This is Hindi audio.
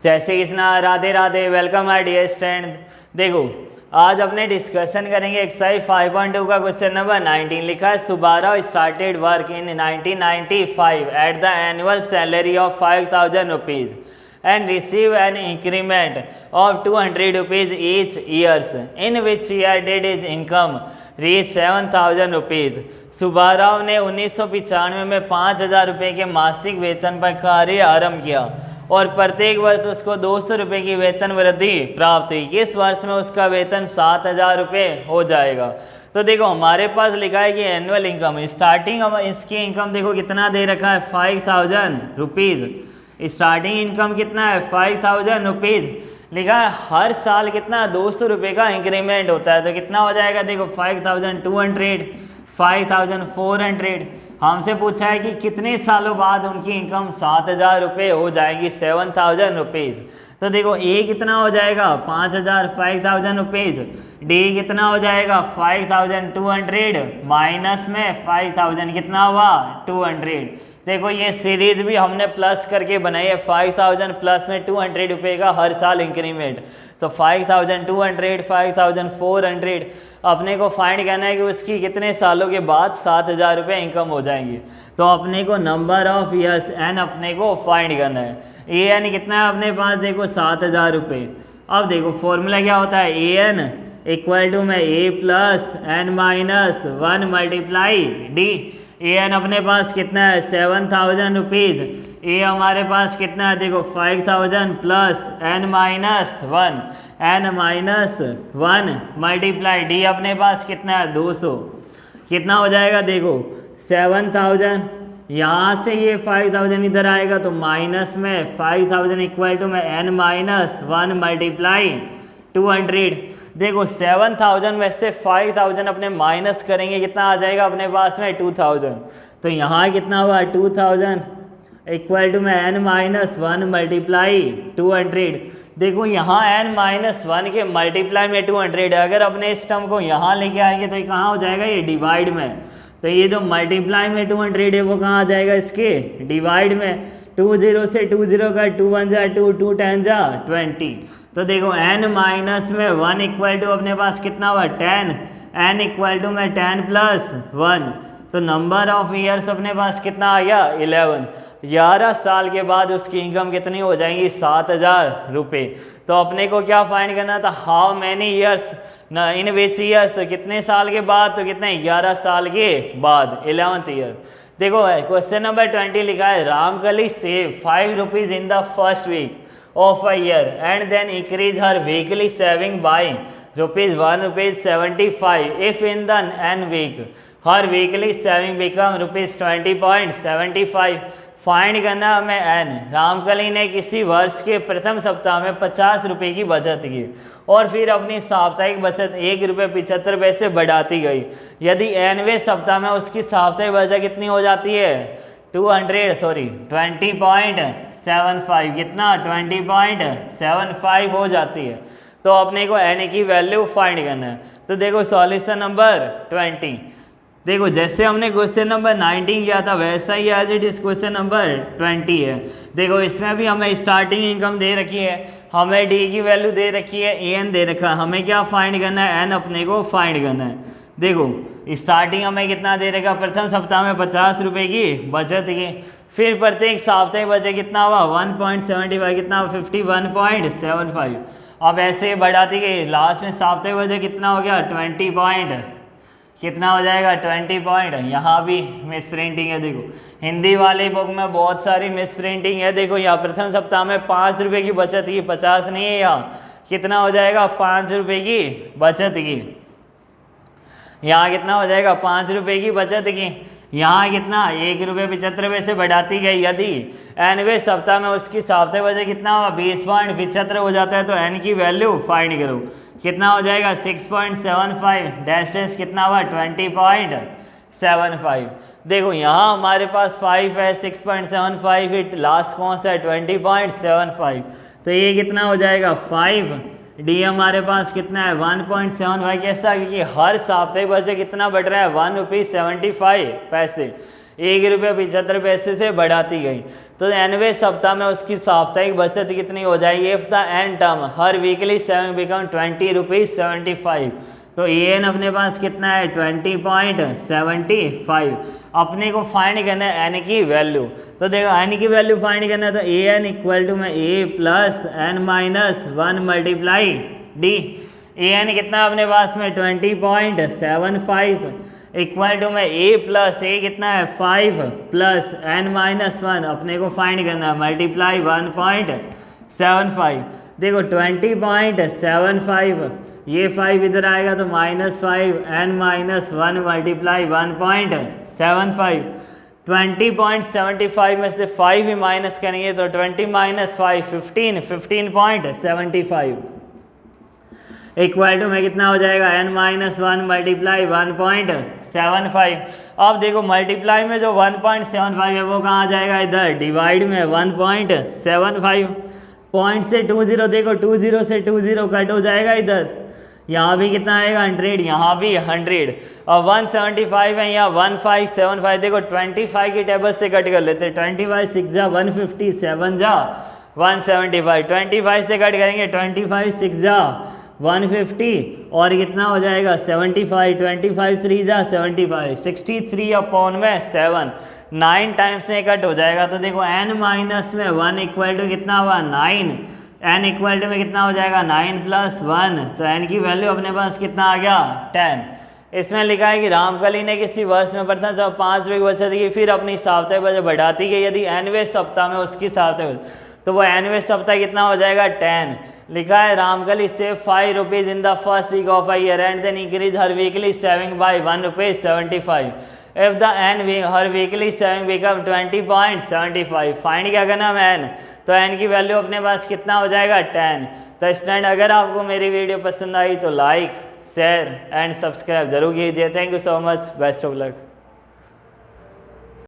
जैसे Krishna, Radhe Radhe, welcome my dear student. देखो आज अपने डिस्कशन करेंगे एक्सरसाइज 5.2 का क्वेश्चन नंबर 19। लिखा है Subbarao started work in 1995 at the annual salary of 5000 rupees and receive an increment of 200 rupees each years, in which year did his income reach 7000 rupees। Subbarao ने 1995 में 5000 रुपये के मासिक वेतन पर कार्य आरंभ किया और प्रत्येक वर्ष उसको 200 रुपये की वेतन वृद्धि प्राप्त हुई। इस वर्ष में उसका वेतन 7000 रुपये हो जाएगा। तो देखो हमारे पास लिखा है कि एनुअल इनकम, स्टार्टिंग इसकी इनकम देखो कितना दे रखा है 5000 रुपीज़। स्टार्टिंग इनकम कितना है 5000 रुपीज़। लिखा है हर साल कितना 200 रुपये का इंक्रीमेंट होता है। तो कितना हो जाएगा देखो 5200, 5400। हमसे पूछा है कि कितने सालों बाद उनकी इनकम 7000 रुपये हो जाएगी, 7000 रुपीज़। तो देखो ए कितना हो जाएगा 5000 रुपीज़। डी कितना हो जाएगा 5200 माइनस में 5000 कितना हुआ 200। देखो ये सीरीज भी हमने प्लस करके बनाई है, 5000 प्लस में 200 रुपये का हर साल इंक्रीमेंट। तो 5200, 5400 अपने को फाइंड करना है कि उसकी कितने सालों के बाद 7000 रुपये इनकम हो जाएंगे। तो अपने को नंबर ऑफ ईयर्स एन अपने को फाइंड करना है। ए एन कितना है अपने पास देखो 7000 रुपये। अब देखो फॉर्मूला क्या होता है ए एन इक्वल टू में a plus n minus 1 multiply d. A n अपने पास कितना है 7000 रुपीज़। ए हमारे पास कितना है देखो 5000 plus n minus 1, n minus 1 multiply d अपने पास कितना है 200। कितना हो जाएगा देखो 7000, यहाँ से ये 5000 इधर आएगा तो माइनस में 5000 इक्वल टू में एन माइनस 1 मल्टीप्लाई 200। देखो 7000 में से 5000 अपने माइनस करेंगे कितना आ जाएगा अपने पास में 2000। तो यहाँ कितना हुआ 2000 इक्वल टू में एन माइनस 1 मल्टीप्लाई 200। देखो यहाँ n माइनस 1 के मल्टीप्लाई में 200 है। अगर अपने इस टर्म को यहाँ लेके आएंगे तो ये कहाँ हो जाएगा ये डिवाइड में। तो ये जो मल्टीप्लाई में 200 है वो कहाँ आ जाएगा इसके डिवाइड में। 20 से 20 का 2 1 जा 2, 2 10 जा 20। तो देखो n माइनस में 1 इक्वल टू अपने पास कितना हुआ 10, n इक्वल टू में 10 प्लस 1। तो नंबर ऑफ ईयर्स अपने पास कितना आ गया 11। 11 साल के बाद उसकी इनकम कितनी हो जाएंगी 7000 रुपये। तो अपने को क्या फाइंड करना था हाउ मैनी ईयर्स ना इन विच ईयर्स, तो कितने साल के बाद, तो कितने 11 साल के बाद 11th ईयर। देखो क्वेश्चन नंबर 20 लिखा है Ramkali save 5 rupees in the first week of a year and then increase her weekly saving by ₹1.75 if in the n week her weekly saving become ₹20.75। Find करना हमें एन। रामकली ने किसी वर्ष के प्रथम सप्ताह में 50 रुपये की बचत की और फिर अपनी साप्ताहिक बचत ₹1.75 से बढ़ाती गई। यदि एनवें सप्ताह में उसकी साप्ताहिक बचत कितनी हो जाती है 20.75 कितना 20.75 हो जाती है। तो अपने को एन की वैल्यू फाइंड करना है। तो देखो सॉल्यूशन नंबर 20। देखो जैसे हमने क्वेश्चन नंबर 19 किया था वैसा ही as it is question number 20 है। देखो इसमें भी हमें स्टार्टिंग इनकम दे रखी है, हमें डी की वैल्यू दे रखी है, ए एन दे रखा है। हमें क्या फाइंड करना है एन अपने को फाइंड करना है। देखो स्टार्टिंग हमें कितना दे रखा प्रथम सप्ताह में 50 रुपये की बचत की, फिर प्रत्येक साप्ताहिक बचत कितना हुआ 1.75 कितना 51.75। अब ऐसे बढ़ाती गई, लास्ट में साप्ताहिक बचत कितना हो गया 20 पॉइंट कितना हो जाएगा 20 पॉइंट। यहाँ भी मिस प्रिंटिंग है। देखो हिंदी वाली बुक में बहुत सारी मिस प्रिंटिंग है। देखो यहाँ प्रथम सप्ताह में 5 रुपये की बचत की, 50 नहीं है, यहाँ कितना हो जाएगा 5 रुपये की बचत की। यहाँ कितना हो जाएगा 5 रुपये की बचत की। यहाँ कितना ₹1.75 से बढ़ाती गई। यदि एनवे सप्ताह में उसकी साप्ताहिक बचत कितना हुआ 20.75 हो जाता है तो एन की वैल्यू फाइंड करो कितना हो जाएगा 6.75 डैश डैश कितना हुआ 20.75। देखो यहाँ हमारे पास 5 है 6.75 लास्ट कौन सा है 20.75। तो ये कितना हो जाएगा 5। डी हमारे पास कितना है 1.75 कैसा, क्योंकि हर साप्ताहिक बचत कितना बढ़ रहा है ₹1.75 ₹1.75 से बढ़ाती गई। तो एनवे सप्ताह में उसकी साप्ताहिक बचत कितनी हो जाएगी? If the n term her weekly saving become 20 rupees 75। तो एन अपने पास कितना है? 20.75। अपने को फाइंड करना है एन की वैल्यू। तो देखो एन की वैल्यू फाइंड करना है, तो ए एन इक्वल टू में a plus n minus 1 multiply d. A n कितना अपने पास में? 20.75 इक्वल टू में ए प्लस ए कितना है? 5 प्लस एन माइनस 1 अपने को फाइंड करना है मल्टीप्लाई 1.75। देखो 20.75 ये 5 इधर आएगा तो -5 एन माइनस 1 मल्टीप्लाई 1.75। 20.75 में से 5 ही माइनस करेंगे तो 20 माइनस 5 15 15.75 इक्वल टू में कितना हो जाएगा? n minus 1 multiply 1.75। अब देखो मल्टीप्लाई में जो 1.75 है वो कहाँ जाएगा? इधर डिवाइड में 1.75। पॉइंट से 20 देखो 20 से 20 कट हो जाएगा इधर। यहाँ भी कितना आएगा? 100, यहाँ भी 100 और 175 है यहाँ 1575। देखो 25 की टेबल से कट कर लेते हैं। 25 6 जा 150 7 जा 175। 25 से कट करेंगे 25 6 जा 150 और कितना हो जाएगा? 75। 25 3 जा 75 63 अपॉन में 7 9 टाइम्स से कट हो जाएगा। तो देखो n माइनस में 1 इक्वल टू कितना हुआ? 9। n इक्वल टू में कितना हो जाएगा? 9 प्लस 1। तो n की वैल्यू अपने पास कितना आ गया? 10। इसमें लिखा है कि रामकली ने किसी वर्ष में प्रथम जब 5 रुपये की बचत की, फिर अपनी साप्ताहिक बचत बढ़ाती गई। यदि nवें सप्ताह में उसकी साप्ताहिक तो वो nवें सप्ताह कितना हो जाएगा? 10। लिखा है Ramkali save 5 rupees in the first week of a year and then increase her weekly saving by 1 rupees 75। If the n her weekly saving become 20.75। Find क्या करना है? एन। तो एन की वैल्यू अपने पास कितना हो जाएगा? 10। तो स्टूडेंट अगर आपको मेरी वीडियो पसंद आई तो लाइक शेयर एंड सब्सक्राइब जरूर कीजिए। Thank you so much. Best of luck.